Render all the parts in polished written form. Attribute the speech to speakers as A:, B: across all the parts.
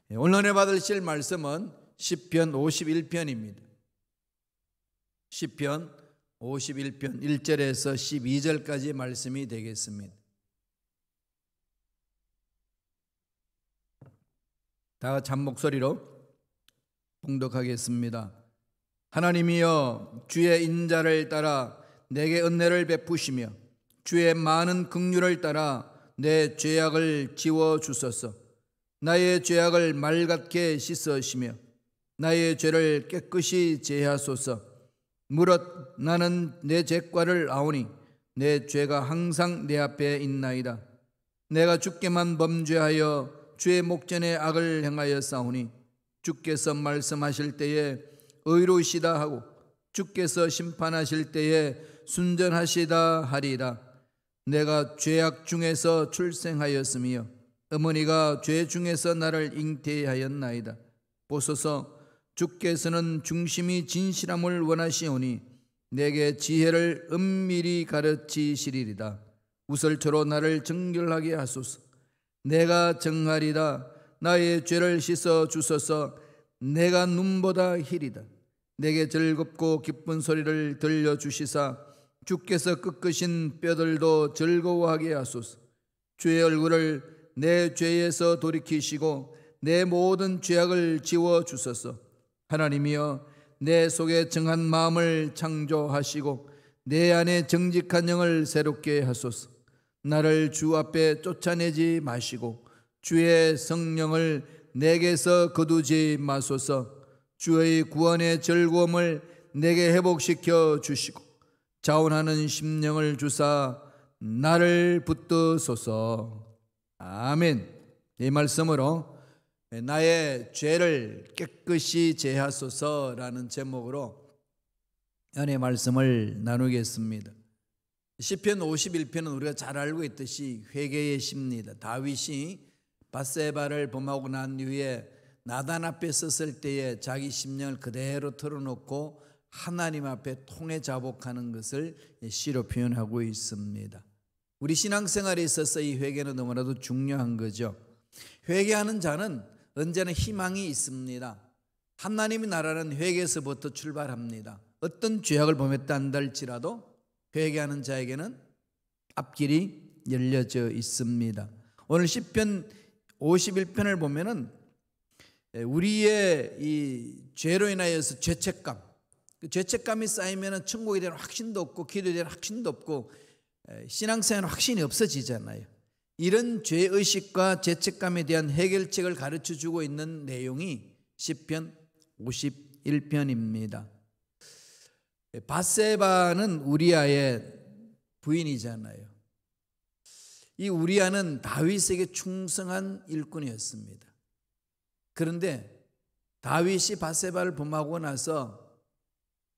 A: 오늘 은혜 받으실 말씀은 시편 51편입니다. 시편 51편 1절에서 12절까지 말씀이 되겠습니다. 다 같이 한 목소리로 봉독하겠습니다. 하나님이여, 주의 인자를 따라 내게 은혜를 베푸시며 주의 많은 긍휼을 따라 내 죄악을 지워 주소서. 나의 죄악을 맑게 씻으시며 나의 죄를 깨끗이 제하소서. 무릇 나는 내 죄과를 아오니 내 죄가 항상 내 앞에 있나이다. 내가 주께만 범죄하여 주의 목전에 악을 행하여 싸우니 주께서 말씀하실 때에 의로우시다 하고 주께서 심판하실 때에 순전하시다 하리이다. 내가 죄악 중에서 출생하였으며 어머니가 죄 중에서 나를 잉태하였나이다. 보소서, 주께서는 중심이 진실함을 원하시오니 내게 지혜를 은밀히 가르치시리이다. 우설초로 나를 정결하게 하소서. 내가 정하리다. 나의 죄를 씻어 주소서. 내가 눈보다 희리다. 내게 즐겁고 기쁜 소리를 들려주시사 주께서 꺾으신 뼈들도 즐거워하게 하소서. 주의 얼굴을 내 죄에서 돌이키시고 내 모든 죄악을 지워 주소서. 하나님이여, 내 속에 정한 마음을 창조하시고 내 안에 정직한 영을 새롭게 하소서. 나를 주 앞에 쫓아내지 마시고 주의 성령을 내게서 거두지 마소서. 주의 구원의 즐거움을 내게 회복시켜 주시고 자원하는 심령을 주사 나를 붙드소서. 아멘. 이 말씀으로 나의 죄를 깨끗이 제하소서라는 제목으로 은혜의 말씀을 나누겠습니다. 시편 51편은 우리가 잘 알고 있듯이 회개의 시입니다. 다윗이 밧세바를 범하고 난 이후에 나단 앞에 섰을 때에 자기 심령을 그대로 털어놓고 하나님 앞에 통해 자복하는 것을 시로 표현하고 있습니다. 우리 신앙생활에 있어서 이 회개는 너무나도 중요한 거죠. 회개하는 자는 언제나 희망이 있습니다. 하나님의 나라는 회개에서부터 출발합니다. 어떤 죄악을 범했다 한다 할지라도 회개하는 자에게는 앞길이 열려져 있습니다. 오늘 시편 51편을 보면은 우리의 이 죄로 인하여서 죄책감, 그 죄책감이 쌓이면은 천국에 대한 확신도 없고 기도에 대한 확신도 없고 신앙생활은 확신이 없어지잖아요. 이런 죄의식과 죄책감에 대한 해결책을 가르쳐주고 있는 내용이 시편 51편입니다. 밧세바는 우리아의 부인이잖아요. 이 우리아는 다윗에게 충성한 일꾼이었습니다. 그런데 다윗이 밧세바를 범하고 나서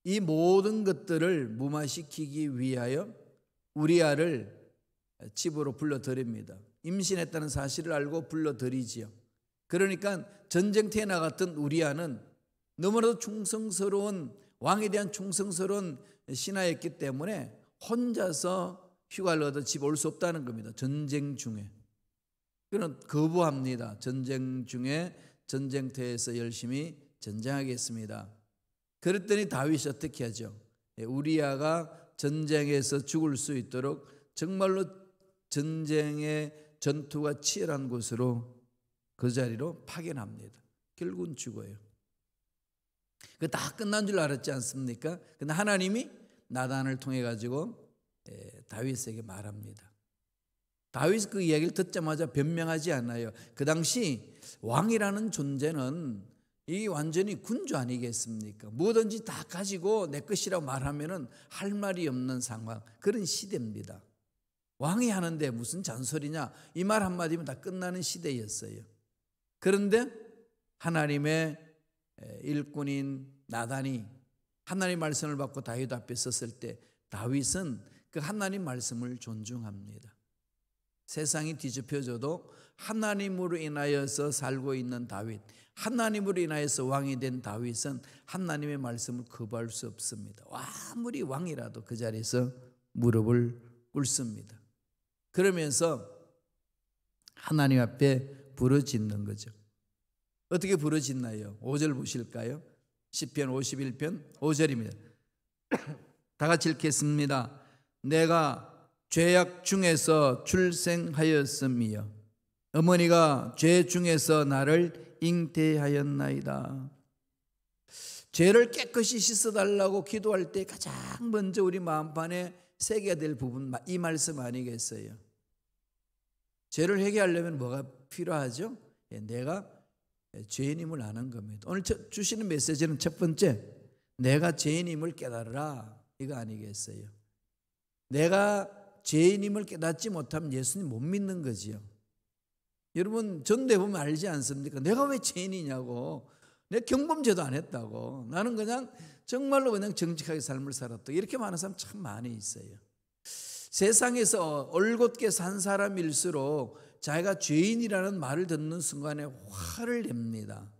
A: 이 모든 것들을 무마시키기 위하여 우리아를 집으로 불러들입니다. 임신했다는 사실을 알고 불러들이지요. 그러니까 전쟁터에 나갔던 우리아는 너무나도 충성스러운, 왕에 대한 충성스러운 신하였기 때문에 혼자서 휴가를 얻어 집 올 수 없다는 겁니다. 전쟁 중에. 그는 거부합니다. 전쟁 중에 전쟁터에서 열심히 전쟁하겠습니다. 그랬더니 다윗이 어떻게 하죠? 우리아가 전쟁에서 죽을 수 있도록 정말로 전쟁의 전투가 치열한 곳으로 그 자리로 파견합니다. 결국은 죽어요. 그 다 끝난 줄 알았지 않습니까? 근데 하나님이 나단을 통해 가지고 다윗에게 말합니다. 다윗 그 이야기를 듣자마자 변명하지 않아요. 그 당시 왕이라는 존재는 이 완전히 군주 아니겠습니까? 뭐든지 다 가지고 내 것이라고 말하면은 할 말이 없는 상황, 그런 시대입니다. 왕이 하는데 무슨 잔소리냐, 이 말 한마디면 다 끝나는 시대였어요. 그런데 하나님의 일꾼인 나단이 하나님 말씀을 받고 다윗 앞에 섰을 때 다윗은 그 하나님 말씀을 존중합니다. 세상이 뒤집혀져도 하나님으로 인하여서 살고 있는 다윗, 하나님으로 인하여서 왕이 된 다윗은 하나님의 말씀을 거부할 수 없습니다. 아무리 왕이라도 그 자리에서 무릎을 꿇습니다. 그러면서 하나님 앞에 부르짖는 거죠. 어떻게 부르짖나요? 5절 보실까요? 시편 51편 5절입니다. 다 같이 읽겠습니다. 내가 죄악 중에서 출생하였음이여 어머니가 죄 중에서 나를 잉태하였나이다. 죄를 깨끗이 씻어달라고 기도할 때 가장 먼저 우리 마음판에 새겨야 될 부분, 이 말씀 아니겠어요? 죄를 회개하려면 뭐가 필요하죠? 내가 죄인임을 아는 겁니다. 오늘 주시는 메시지는 첫 번째, 내가 죄인임을 깨달으라, 이거 아니겠어요? 내가 죄인임을 깨닫지 못하면 예수님 못 믿는 거지요. 여러분 전도해 보면 알지 않습니까? 내가 왜 죄인이냐고. 내가 경범죄도 안 했다고. 나는 그냥 정말로 그냥 정직하게 삶을 살았다. 이렇게 많은 사람 참 많이 있어요. 세상에서 올곧게 산 사람일수록 자기가 죄인이라는 말을 듣는 순간에 화를 냅니다.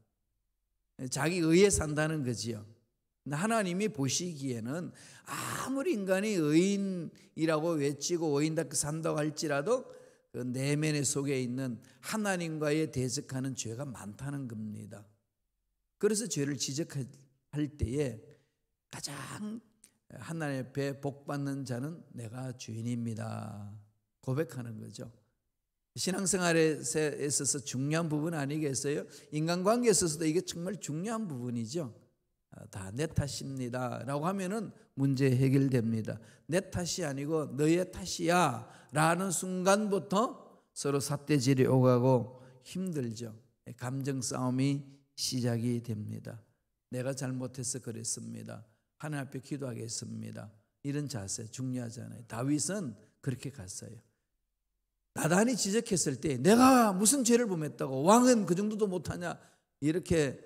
A: 자기 의에 산다는 거지요. 하나님이 보시기에는 아무리 인간이 의인이라고 외치고 의인답게 산다고 할지라도 그 내면의 속에 있는 하나님과의 대적하는 죄가 많다는 겁니다. 그래서 죄를 지적할 때에 가장 하나님 앞에 복받는 자는 내가 죄인입니다 고백하는 거죠. 신앙생활에 있어서 중요한 부분 아니겠어요? 인간관계에 있어서도 이게 정말 중요한 부분이죠. 다 내 탓입니다 라고 하면은 문제 해결됩니다. 내 탓이 아니고 너의 탓이야 라는 순간부터 서로 삿대질이 오가고 힘들죠. 감정 싸움이 시작이 됩니다. 내가 잘못해서 그랬습니다. 하나님 앞에 기도하겠습니다. 이런 자세 중요하잖아요. 다윗은 그렇게 갔어요. 나단이 지적했을 때 내가 무슨 죄를 범했다고, 왕은 그 정도도 못하냐, 이렇게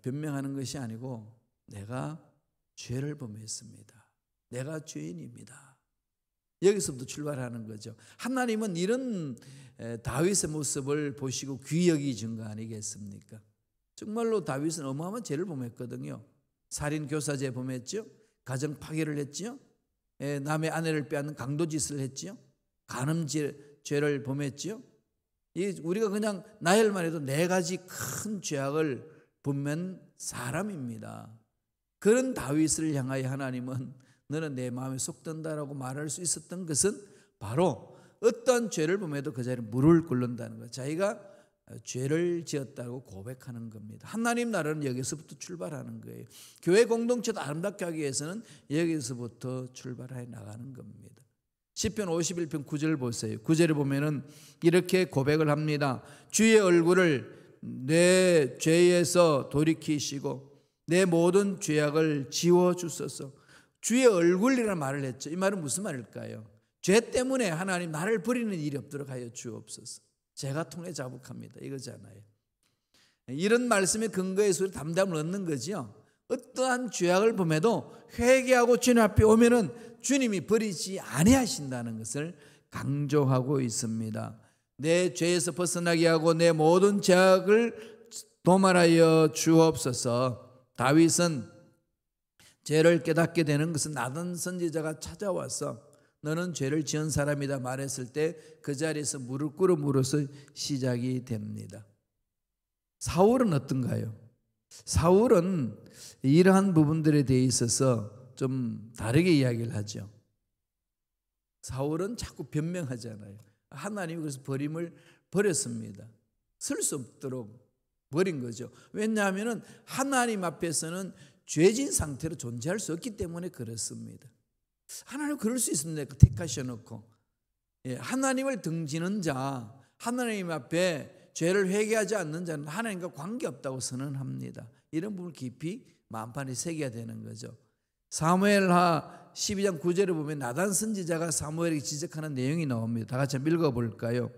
A: 변명하는 것이 아니고 내가 죄를 범했습니다. 내가 죄인입니다. 여기서부터 출발하는 거죠. 하나님은 이런 다윗의 모습을 보시고 귀히 여기신 거 아니겠습니까? 정말로 다윗은 어마어마한 죄를 범했거든요. 살인 교사죄 범했죠. 가정 파괴를 했죠. 남의 아내를 빼앗는 강도짓을 했죠. 간음죄를 범했죠. 우리가 그냥 나열만 해도 4가지 큰 죄악을 범한 사람입니다. 그런 다윗을 향하여 하나님은 너는 내 마음에 속든다라고 말할 수 있었던 것은 바로 어떠한 죄를 범해도 그 자리에 무릎을 꿇는다는 것, 자기가 죄를 지었다고 고백하는 겁니다. 하나님 나라는 여기서부터 출발하는 거예요. 교회 공동체도 아름답게 하기 위해서는 여기서부터 출발해 나가는 겁니다. 시편 51편 9절 보세요. 9절에 보면은 이렇게 고백을 합니다. 주의 얼굴을 내 죄에서 돌이키시고 내 모든 죄악을 지워주소서. 주의 얼굴이라는 말을 했죠. 이 말은 무슨 말일까요? 죄 때문에 하나님 나를 버리는 일이 없도록 하여 주옵소서. 제가 통해 자복합니다, 이거잖아요. 이런 말씀의 근거에서 담담을 얻는 거죠. 어떠한 죄악을 범해도 회개하고 주님 앞에 오면은 주님이 버리지 아니하신다는 것을 강조하고 있습니다. 내 죄에서 벗어나게 하고 내 모든 죄악을 도말하여 주옵소서. 다윗은 죄를 깨닫게 되는 것은 나단 선지자가 찾아와서 너는 죄를 지은 사람이다 말했을 때 그 자리에서 무릎 꿇어 물어서 시작이 됩니다. 사울은 어떤가요? 사울은 이러한 부분들에 대해 있어서 좀 다르게 이야기를 하죠. 사울은 자꾸 변명하잖아요. 하나님이 그래서 버림을 버렸습니다. 쓸 수 없도록 버린 거죠. 왜냐하면 하나님 앞에서는 죄진 상태로 존재할 수 없기 때문에 그렇습니다. 하나님 그럴 수 있습니다. 택하셔놓고 하나님을 등지는 자, 하나님 앞에 죄를 회개하지 않는 자는 하나님과 관계없다고 선언합니다. 이런 부분을 깊이 마음판에 새겨야 되는 거죠. 사무엘하 12장 9절에 보면 나단 선지자가 사무엘에게 지적하는 내용이 나옵니다. 다 같이 한번 읽어볼까요?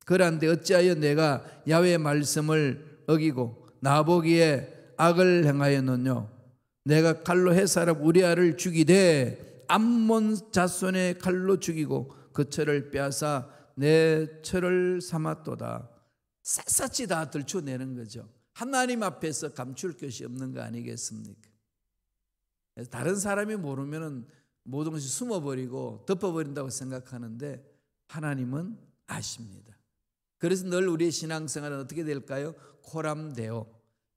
A: 그런데 어찌하여 내가 야훼의 말씀을 어기고 나보기에 악을 행하였느뇨? 내가 칼로 헷 사람 우리아를 죽이되 암몬 자손의 칼로 죽이고 그 철을 빼앗아 내 철을 삼았도다. 샅샅이 다 들춰내는 거죠. 하나님 앞에서 감출 것이 없는 거 아니겠습니까? 다른 사람이 모르면 모든 것이 숨어버리고 덮어버린다고 생각하는데 하나님은 아십니다. 그래서 늘 우리의 신앙생활은 어떻게 될까요? 코람데오,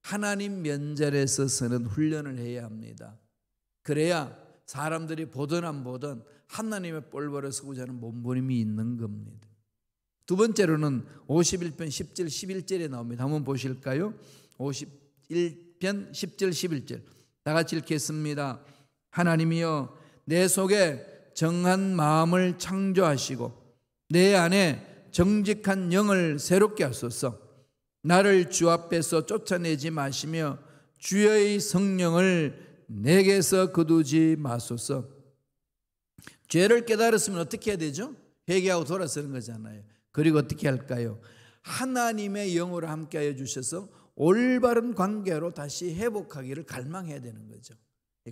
A: 하나님 면전에서 서는 훈련을 해야 합니다. 그래야 사람들이 보든 안 보든 하나님의 볼보를 서고자 하는 몸부림이 있는 겁니다. 두 번째로는 51편 10절 11절에 나옵니다. 한번 보실까요? 51편 10절 11절 다 같이 읽겠습니다. 하나님이여 내 속에 정한 마음을 창조하시고 내 안에 정직한 영을 새롭게 하소서. 나를 주 앞에서 쫓아내지 마시며 주의 성령을 내게서 거두지 마소서. 죄를 깨달았으면 어떻게 해야 되죠? 회개하고 돌아서는 거잖아요. 그리고 어떻게 할까요? 하나님의 영으로 함께하여 주셔서 올바른 관계로 다시 회복하기를 갈망해야 되는 거죠.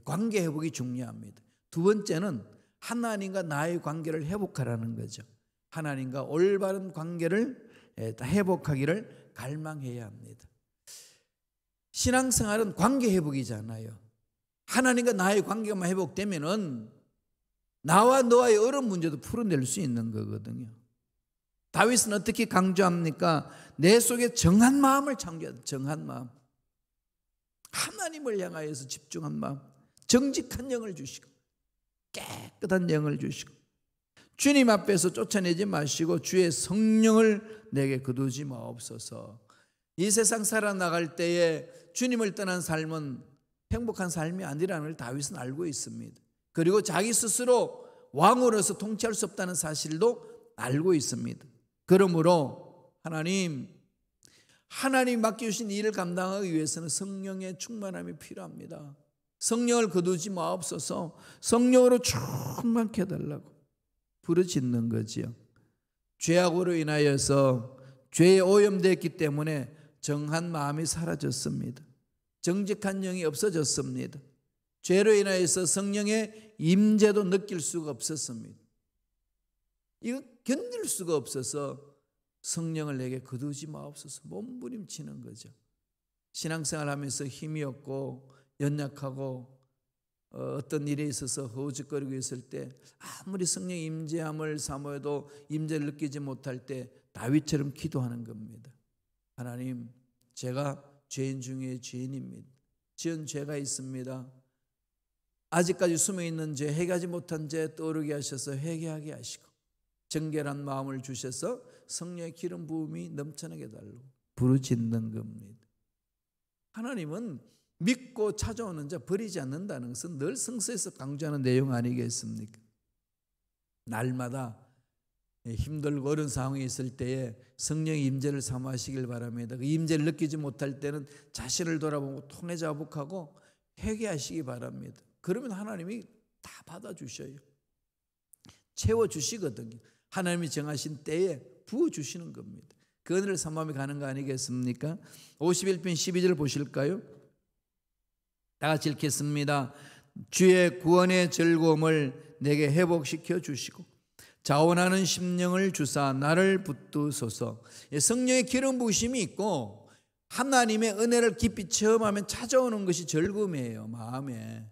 A: 관계 회복이 중요합니다. 두 번째는 하나님과 나의 관계를 회복하라는 거죠. 하나님과 올바른 관계를 회복하기를 갈망해야 합니다. 신앙생활은 관계 회복이잖아요. 하나님과 나의 관계만 회복되면은 나와 너와의 어려운 문제도 풀어낼 수 있는 거거든요. 다윗은 어떻게 강조합니까? 내 속에 정한 마음을 창조해야 돼. 정한 마음. 하나님을 향하여서 집중한 마음. 정직한 영을 주시고 깨끗한 영을 주시고 주님 앞에서 쫓아내지 마시고 주의 성령을 내게 거두지 마옵소서. 이 세상 살아나갈 때에 주님을 떠난 삶은 행복한 삶이 아니라는 걸 다윗은 알고 있습니다. 그리고 자기 스스로 왕으로서 통치할 수 없다는 사실도 알고 있습니다. 그러므로 하나님 맡겨주신 일을 감당하기 위해서는 성령의 충만함이 필요합니다. 성령을 거두지 마옵소서. 성령으로 충만케 해달라고 부르짖는 거지요. 죄악으로 인하여서 죄에 오염되었기 때문에 정한 마음이 사라졌습니다. 정직한 영이 없어졌습니다. 죄로 인하여서 성령의 임재도 느낄 수가 없었습니다. 이거 견딜 수가 없어서 성령을 내게 거두지 마옵소서 몸부림치는 거죠. 신앙생활하면서 힘이 없고 연약하고 어떤 일에 있어서 허우적거리고 있을 때 아무리 성령 임재함을 사모해도 임재를 느끼지 못할 때 다윗처럼 기도하는 겁니다. 하나님, 제가 죄인 중에 죄인입니다. 지은 죄가 있습니다. 아직까지 숨어있는 죄, 회개하지 못한 죄 떠오르게 하셔서 회개하게 하시고 정결한 마음을 주셔서 성령의 기름 부음이 넘쳐나게 달라고 부르짖는 겁니다. 하나님은 믿고 찾아오는 자 버리지 않는다는 것은 늘 성서에서 강조하는 내용 아니겠습니까? 날마다 힘들고 어려운 상황이 있을 때에 성령의 임재를 사모하시길 바랍니다. 그 임재를 느끼지 못할 때는 자신을 돌아보고 통해 자복하고 회개하시기 바랍니다. 그러면 하나님이 다 받아주셔요. 채워주시거든요. 하나님이 정하신 때에 부어주시는 겁니다. 그 은혜를 삼함이 가는 거 아니겠습니까? 51편 12절 보실까요? 다 같이 읽겠습니다. 주의 구원의 즐거움을 내게 회복시켜 주시고 자원하는 심령을 주사 나를 붙드소서. 성령의 기름 부으심이 있고 하나님의 은혜를 깊이 체험하면 찾아오는 것이 즐거움이에요. 마음의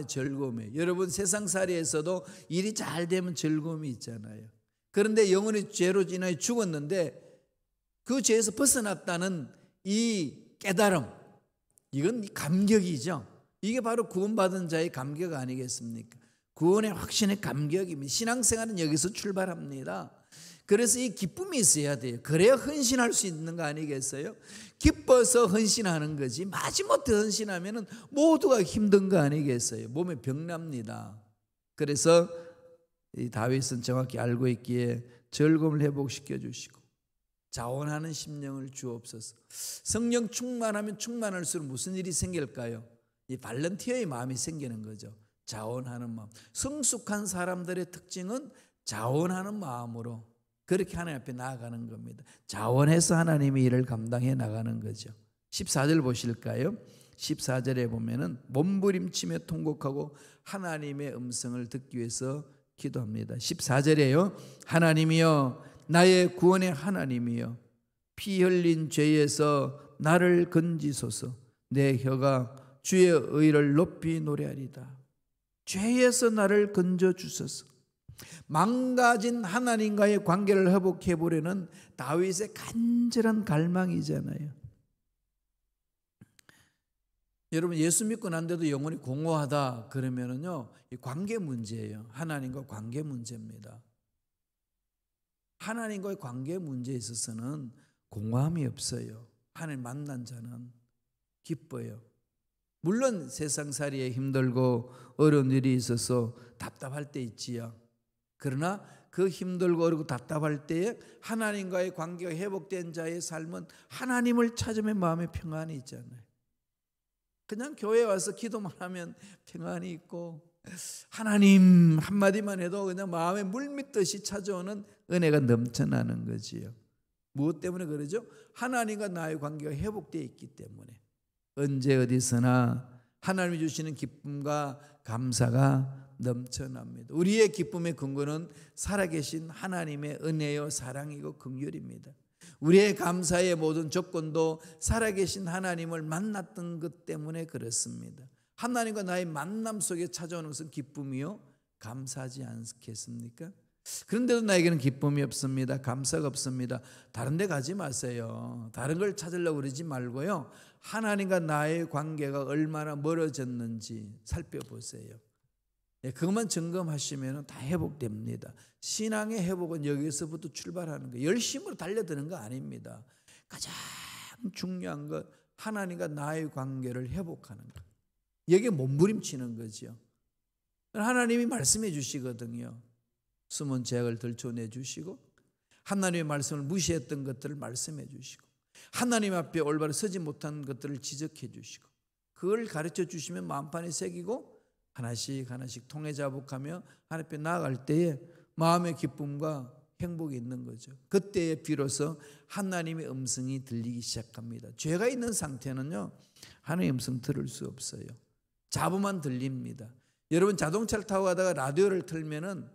A: 즐거움이에요. 여러분 세상살이에서도 일이 잘 되면 즐거움이 있잖아요. 그런데 영혼이 죄로 인하여 죽었는데 그 죄에서 벗어났다는 이 깨달음, 이건 감격이죠. 이게 바로 구원받은 자의 감격 아니겠습니까? 구원의 확신의 감격입니다. 신앙생활은 여기서 출발합니다. 그래서 이 기쁨이 있어야 돼요. 그래야 헌신할 수 있는 거 아니겠어요? 기뻐서 헌신하는 거지 마지못해 헌신하면 모두가 힘든 거 아니겠어요? 몸에 병납니다. 그래서 이 다윗은 정확히 알고 있기에 즐거움을 회복시켜 주시고 자원하는 심령을 주옵소서. 성령 충만하면 충만할수록 무슨 일이 생길까요? 이 발런티어의 마음이 생기는 거죠. 자원하는 마음. 성숙한 사람들의 특징은 자원하는 마음으로 그렇게 하나님 앞에 나아가는 겁니다. 자원해서 하나님의 일을 감당해 나가는 거죠. 14절 보실까요? 14절에 보면은 몸부림치며 통곡하고 하나님의 음성을 듣기 위해서 기도합니다. 14절에요. 하나님이여 나의 구원의 하나님이여 피 흘린 죄에서 나를 건지소서. 내 혀가 주의 의를 높이 노래하리다. 죄에서 나를 건져 주소서. 망가진 하나님과의 관계를 회복해 보려는 다윗의 간절한 갈망이잖아요. 여러분, 예수 믿고 난데도 영혼이 공허하다 그러면은요, 이 관계 문제예요. 하나님과 관계 문제입니다. 하나님과의 관계 문제에 있어서는 공허함이 없어요. 하나님 만난 자는 기뻐요. 물론 세상살이에 힘들고 어려운 일이 있어서 답답할 때 있지요. 그러나 그 힘들고 어렵고 답답할 때에 하나님과의 관계가 회복된 자의 삶은 하나님을 찾으면 마음에 평안이 있잖아요. 그냥 교회에 와서 기도만 하면 평안이 있고, 하나님 한마디만 해도 그냥 마음에 물밀듯이 찾아오는 은혜가 넘쳐나는 거지요. 무엇 때문에 그러죠? 하나님과 나의 관계가 회복되어 있기 때문에. 언제 어디서나 하나님이 주시는 기쁨과 감사가 넘쳐납니다. 우리의 기쁨의 근거는 살아계신 하나님의 은혜요 사랑이고 긍휼입니다. 우리의 감사의 모든 조건도 살아계신 하나님을 만났던 것 때문에 그렇습니다. 하나님과 나의 만남 속에 찾아오는 것은 기쁨이요 감사하지 않겠습니까? 그런데도 나에게는 기쁨이 없습니다. 감사가 없습니다. 다른 데 가지 마세요. 다른 걸 찾으려고 그러지 말고요, 하나님과 나의 관계가 얼마나 멀어졌는지 살펴보세요. 그것만 점검하시면 다 회복됩니다. 신앙의 회복은 여기서부터 출발하는 거예요. 열심으로 달려드는 거 아닙니다. 가장 중요한 것, 하나님과 나의 관계를 회복하는 것. 여기에 몸부림치는 거죠. 하나님이 말씀해 주시거든요. 숨은 죄악을 들춰내 주시고, 하나님의 말씀을 무시했던 것들을 말씀해 주시고, 하나님 앞에 올바로 서지 못한 것들을 지적해 주시고, 그걸 가르쳐 주시면 마음판에 새기고 하나씩 하나씩 통해 자복하며 하나님 앞에 나아갈 때에 마음의 기쁨과 행복이 있는 거죠. 그때에 비로소 하나님의 음성이 들리기 시작합니다. 죄가 있는 상태는요, 하나님의 음성 들을 수 없어요. 잡음만 들립니다. 여러분, 자동차를 타고 가다가 라디오를 틀면은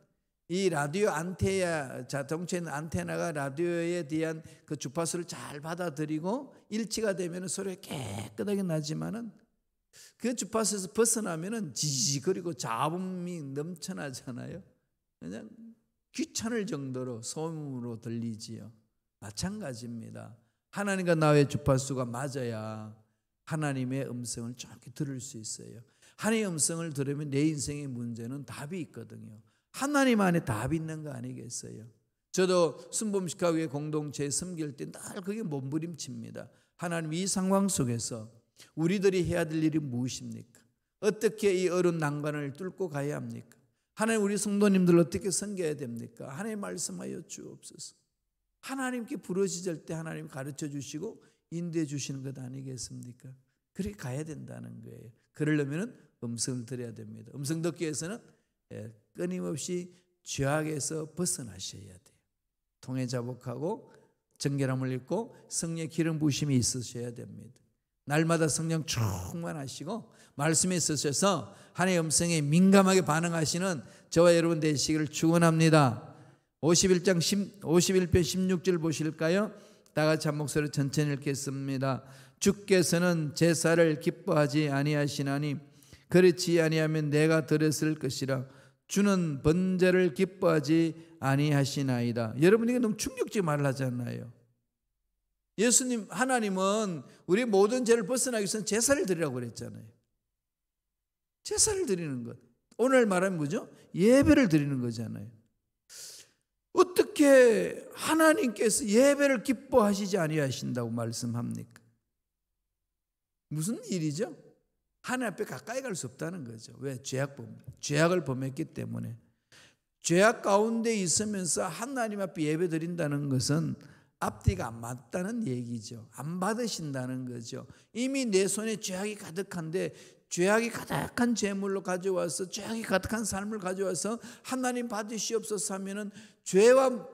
A: 이 라디오 안테나, 자동차에 있는 안테나가 라디오에 대한 그 주파수를 잘 받아들이고 일치가 되면 소리가 깨끗하게 나지만은 그 주파수에서 벗어나면은 지지거리고 잡음이 넘쳐나잖아요. 그냥 귀찮을 정도로 소음으로 들리지요. 마찬가지입니다. 하나님과 나의 주파수가 맞아야 하나님의 음성을 정확히 들을 수 있어요. 하나님의 음성을 들으면 내 인생의 문제는 답이 있거든요. 하나님 안에 답이 있는 거 아니겠어요? 저도 순범식학교의 공동체에 섬길 때 늘 그게 몸부림칩니다. 하나님, 이 상황 속에서 우리들이 해야 될 일이 무엇입니까? 어떻게 이 어려운 난관을 뚫고 가야 합니까? 하나님, 우리 성도님들 어떻게 섬겨야 됩니까? 하나님 말씀하여 주옵소서. 하나님께 부르짖을 때 하나님 가르쳐 주시고 인도해 주시는 것 아니겠습니까? 그렇게 가야 된다는 거예요. 그러려면 음성을 들어야 됩니다. 음성 듣기 위해서는 끊임없이 죄악에서 벗어나셔야 돼요. 통해 자복하고 정결함을 입고 성령의 기름 부으심이 있으셔야 됩니다. 날마다 성령 충만하시고 말씀에 있으셔서 하나님의 음성에 민감하게 반응하시는 저와 여러분 되시기를 축원합니다. 51편 16절 보실까요? 다 같이 한 목소리로 천천히 읽겠습니다. 주께서는 제사를 기뻐하지 아니하시나니 그렇지 아니하면 내가 드렸을 것이라. 주는 번제를 기뻐하지 아니하시나이다. 여러분, 이게 너무 충격적인 말을 하잖아요. 예수님, 하나님은 우리 모든 죄를 벗어나기 위해서 제사를 드리라고 그랬잖아요. 제사를 드리는 것, 오늘 말하면 뭐죠? 예배를 드리는 거잖아요. 어떻게 하나님께서 예배를 기뻐하시지 아니하신다고 말씀합니까? 무슨 일이죠? 하나님 앞에 가까이 갈 수 없다는 거죠. 왜? 죄악을 범했기 때문에. 죄악 가운데 있으면서 하나님 앞에 예배 드린다는 것은 앞뒤가 안 맞다는 얘기죠. 안 받으신다는 거죠. 이미 내 손에 죄악이 가득한데, 죄악이 가득한 재물로 가져와서 죄악이 가득한 삶을 가져와서 하나님 받으시옵소서 하면은 죄와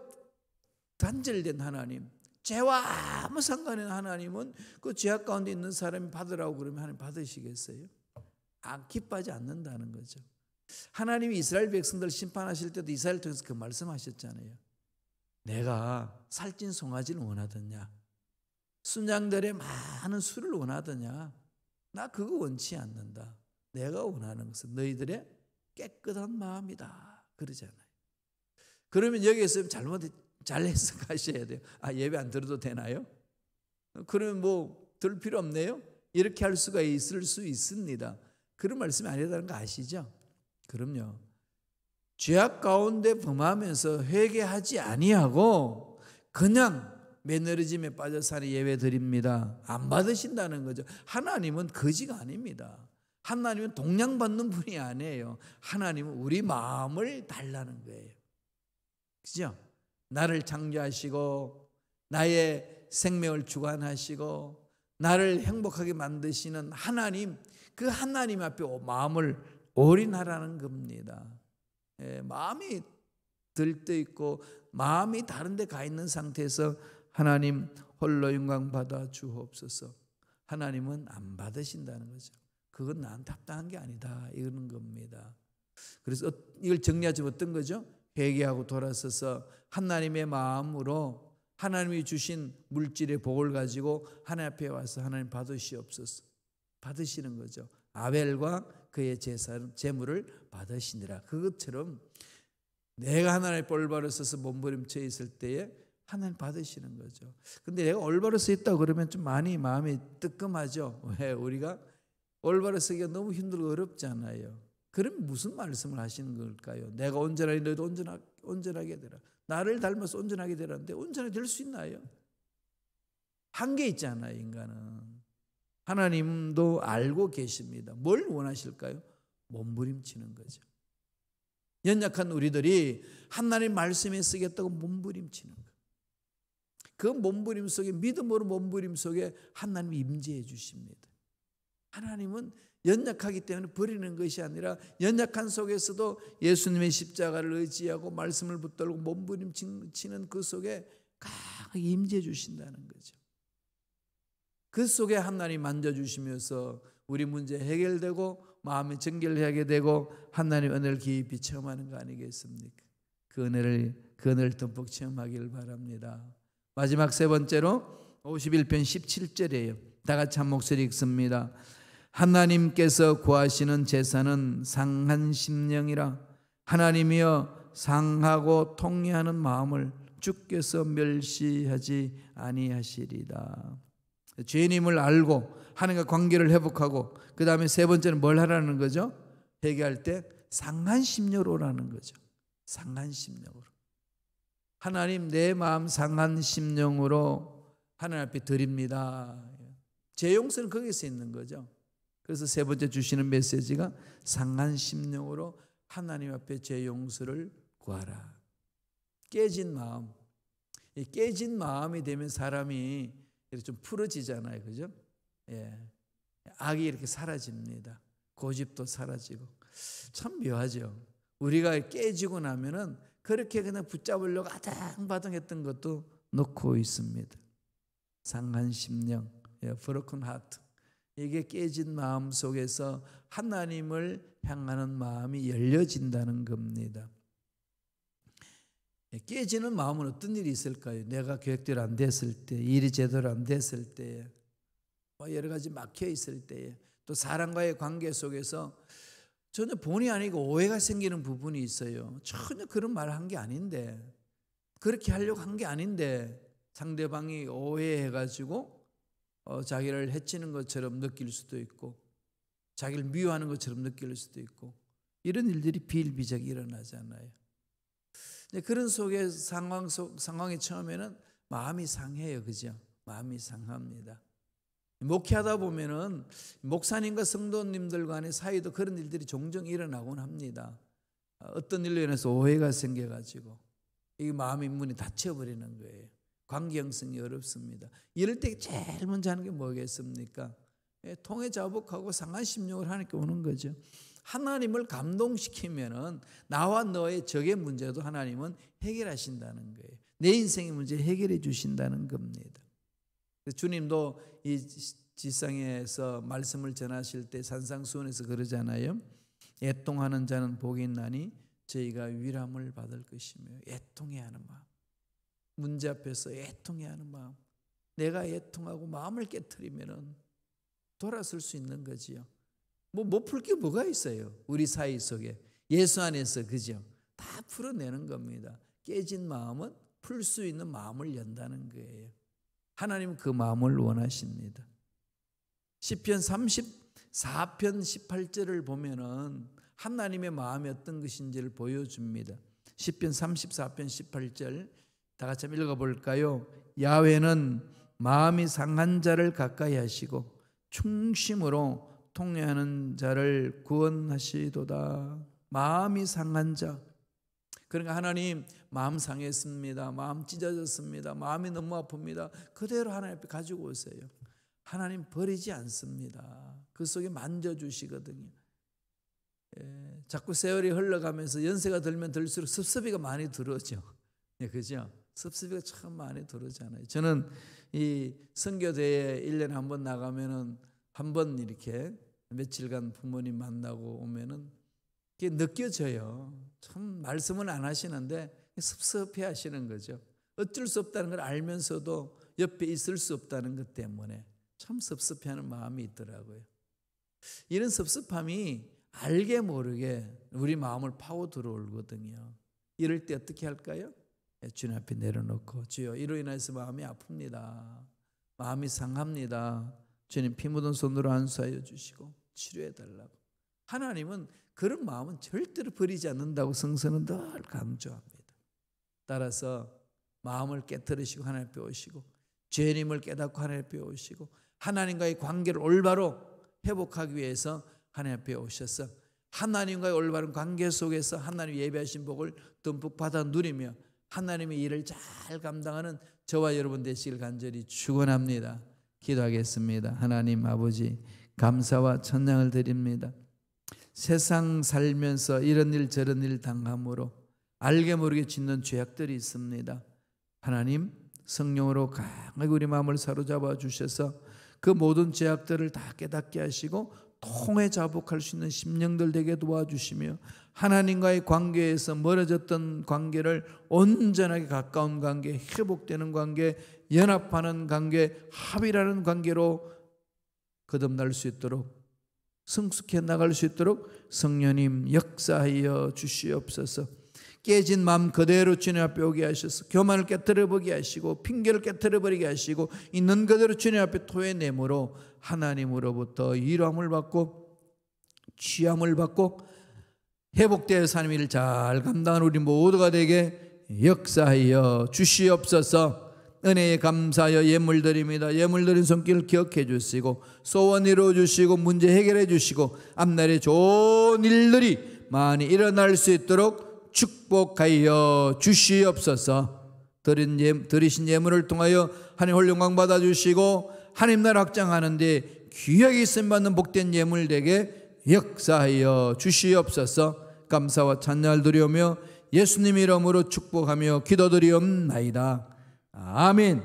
A: 단절된 하나님, 죄와 아무 상관이 없는 하나님은 그 죄악 가운데 있는 사람이 받으라고 그러면 하나님 받으시겠어요? 기뻐하지 않는다는 거죠. 하나님이 이스라엘 백성들 심판하실 때도 이스라엘 통해서 그 말씀하셨잖아요. 내가 살찐 송아지를 원하더냐, 순양들의 많은 술을 원하더냐, 나 그거 원치 않는다. 내가 원하는 것은 너희들의 깨끗한 마음이다 그러잖아요. 그러면 여기에서 잘 해석하셔야 돼요. 아, 예배 안 드려도 되나요? 그러면 뭐 들 필요 없네요? 이렇게 할 수가 있을 수 있습니다. 그런 말씀이 아니라는 거 아시죠? 그럼요. 죄악 가운데 범하면서 회개하지 아니하고 그냥 매너리즘에 빠져 사는 예배 드립니다. 안 받으신다는 거죠. 하나님은 거지가 아닙니다. 하나님은 동양 받는 분이 아니에요. 하나님은 우리 마음을 달라는 거예요. 그죠? 나를 창조하시고 나의 생명을 주관하시고 나를 행복하게 만드시는 하나님, 그 하나님 앞에 마음을 올인하라는 겁니다. 마음이 들떠있고 마음이 다른 데 가 있는 상태에서 하나님 홀로 영광 받아 주옵소서. 하나님은 안 받으신다는 거죠. 그건 난 답당한 게 아니다 이러는 겁니다. 그래서 이걸 정리하자면 어떤 거죠? 회개하고 돌아서서 하나님의 마음으로 하나님이 주신 물질의 복을 가지고 하나님 앞에 와서 하나님 받으시옵소서. 받으시는 거죠. 아벨과 그의 제물을 받으시니라. 그것처럼 내가 하나님의 올바로 서서 몸부림쳐 있을 때에 하나님 받으시는 거죠. 근데 내가 올바로 서 있다고 그러면 좀 많이 마음이 뜨끔하죠. 왜? 우리가 올바로 서기가 너무 힘들고 어렵잖아요. 그럼 무슨 말씀을 하시는 걸까요? 내가 온전하게 너희도 온전하게 되라. 나를 닮아서 온전하게 되라는데 온전하게 될 수 있나요? 한계 있잖아요, 인간은. 하나님도 알고 계십니다. 뭘 원하실까요? 몸부림치는 거죠. 연약한 우리들이 하나님 말씀에 쓰겠다고 몸부림치는 거예요. 그 몸부림 속에, 믿음으로 몸부림 속에 하나님이 임재해 주십니다. 하나님은 연약하기 때문에 버리는 것이 아니라 연약한 속에서도 예수님의 십자가를 의지하고 말씀을 붙들고 몸부림치는 그 속에 강하게 임재해 주신다는 거죠. 그 속에 하나님 만져주시면서 우리 문제 해결되고 마음이 정결하게 되고 하나님 은혜를 깊이 체험하는 거 아니겠습니까? 그 은혜를 듬뿍 체험하기를 바랍니다. 마지막 세 번째로 51편 17절이에요. 다 같이 한 목소리 읽습니다. 하나님께서 구하시는 제사는 상한 심령이라. 하나님이여 상하고 통회하는 마음을 주께서 멸시하지 아니하시리다. 죄인임을 알고 하나님과 관계를 회복하고 그 다음에 세 번째는 뭘 하라는 거죠? 회개할 때 상한 심령으로 오라는 거죠. 상한 심령으로. 하나님, 내 마음 상한 심령으로 하나님 앞에 드립니다. 제 용서는 거기서 있는 거죠. 그래서 세 번째 주시는 메시지가 상한 심령으로 하나님 앞에 제 용서를 구하라. 깨진 마음. 이 깨진 마음이 되면 사람이 이렇게 좀 풀어지잖아요. 그죠? 예. 악이 이렇게 사라집니다. 고집도 사라지고. 참 묘하죠. 우리가 깨지고 나면은 그렇게 그냥 붙잡으려고 아당바당 했던 것도 놓고 있습니다. 상한 심령, broken heart. 이게 깨진 마음 속에서 하나님을 향하는 마음이 열려진다는 겁니다. 깨지는 마음은 어떤 일이 있을까요? 내가 계획대로 안 됐을 때, 일이 제대로 안 됐을 때, 여러 가지 막혀 있을 때, 또 사람과의 관계 속에서 전혀 본의 아니고 오해가 생기는 부분이 있어요. 전혀 그런 말을 한 게 아닌데, 그렇게 하려고 한 게 아닌데 상대방이 오해해가지고 자기를 해치는 것처럼 느낄 수도 있고 자기를 미워하는 것처럼 느낄 수도 있고 이런 일들이 비일비재하게 일어나잖아요. 그런 속에 상황이 처음에는 마음이 상해요. 그죠? 마음이 상합니다. 목회하다 보면은 목사님과 성도님들 간의 사이도 그런 일들이 종종 일어나곤 합니다. 어떤 일로 인해서 오해가 생겨가지고 이 마음의 문이 닫혀버리는 거예요. 관계 형성이 어렵습니다. 이럴 때 제일 먼저 하는 게 뭐겠습니까? 통해 자복하고 상한 심령을 하나님께 오는 거죠. 하나님을 감동시키면은 나와 너의 적의 문제도 하나님은 해결하신다는 거예요. 내 인생의 문제 해결해 주신다는 겁니다. 주님도 이 지상에서 말씀을 전하실 때 산상수훈에서 그러잖아요. 애통하는 자는 복이 있나니 저희가 위람을 받을 것이며. 애통해하는 마음, 문제 앞에서 애통해하는 마음, 내가 애통하고 마음을 깨트리면은 돌아설 수 있는 거지요. 못 풀 게 뭐가 있어요? 우리 사이 속에 예수 안에서, 그죠? 다 풀어내는 겁니다. 깨진 마음은 풀 수 있는 마음을 연다는 거예요. 하나님 그 마음을 원하십니다. 시편 34편 18절을 보면은 하나님의 마음이 어떤 것인지를 보여줍니다. 시편 34편 18절 다 같이 한번 읽어볼까요? 야훼는 마음이 상한 자를 가까이 하시고 충심으로 통회하는 자를 구원하시도다. 마음이 상한 자, 그러니까 하나님 마음 상했습니다, 마음 찢어졌습니다, 마음이 너무 아픕니다, 그대로 하나님 앞에 가지고 오세요. 하나님 버리지 않습니다. 그 속에 만져주시거든요. 자꾸 세월이 흘러가면서 연세가 들면 들수록 섭섭이가 많이 들어오죠. 그죠? 섭섭이가 참 많이 들어오잖아요. 저는 이 선교대회 1년에 한 번 나가면은 한 번 이렇게 며칠간 부모님 만나고 오면은 그게 느껴져요. 참 말씀은 안 하시는데 섭섭해 하시는 거죠. 어쩔 수 없다는 걸 알면서도 옆에 있을 수 없다는 것 때문에 참 섭섭해하는 마음이 있더라고요. 이런 섭섭함이 알게 모르게 우리 마음을 파고 들어오거든요. 이럴 때 어떻게 할까요? 주님 앞에 내려놓고, 주여 이로 인해서 마음이 아픕니다, 마음이 상합니다, 주님 피 묻은 손으로 안수하여 주시고 치료해 달라고. 하나님은 그런 마음은 절대로 버리지 않는다고 성서는 늘 강조합니다. 따라서 마음을 깨트리시고 하나님 앞에 오시고, 죄님을 깨닫고 하나님 앞에 오시고, 하나님과의 관계를 올바로 회복하기 위해서 하나님 앞에 오셔서 하나님과의 올바른 관계 속에서 하나님 예배하신 복을 듬뿍 받아 누리며 하나님의 일을 잘 감당하는 저와 여러분 되시길 간절히 축원합니다. 기도하겠습니다. 하나님 아버지, 감사와 찬양을 드립니다. 세상 살면서 이런 일 저런 일 당함으로 알게 모르게 짓는 죄악들이 있습니다. 하나님 성령으로 강하게 우리 마음을 사로잡아 주셔서 그 모든 죄악들을 다 깨닫게 하시고 통해 자복할 수 있는 심령들 되게 도와주시며, 하나님과의 관계에서 멀어졌던 관계를 온전하게 가까운 관계, 회복되는 관계, 연합하는 관계, 합이라는 관계로 거듭날 수 있도록, 성숙해 나갈 수 있도록 성령님 역사하여 주시옵소서. 깨진 마음 그대로 주님 앞에 오게 하셔서 교만을 깨트려 보게 하시고 핑계를 깨트려 버리게 하시고 있는 그대로 주님 앞에 토해내므로 하나님으로부터 위로함을 받고 취함을 받고 회복되어 사는 일을 잘 감당하는 우리 모두가 되게 역사하여 주시옵소서. 은혜에 감사하여 예물 드립니다. 예물 드린 손길을 기억해 주시고 소원 이루어 주시고 문제 해결해 주시고 앞날에 좋은 일들이 많이 일어날 수 있도록 축복하여 주시옵소서. 드리신 예물을 통하여 하나님 홀 영광 받아 주시고 하나님 나라 확장하는 데 귀하게 쓰임 받는 복된 예물 되게 역사하여 주시옵소서. 감사와 찬양을 드리오며 예수님 이름으로 축복하며 기도드리옵나이다. 아멘.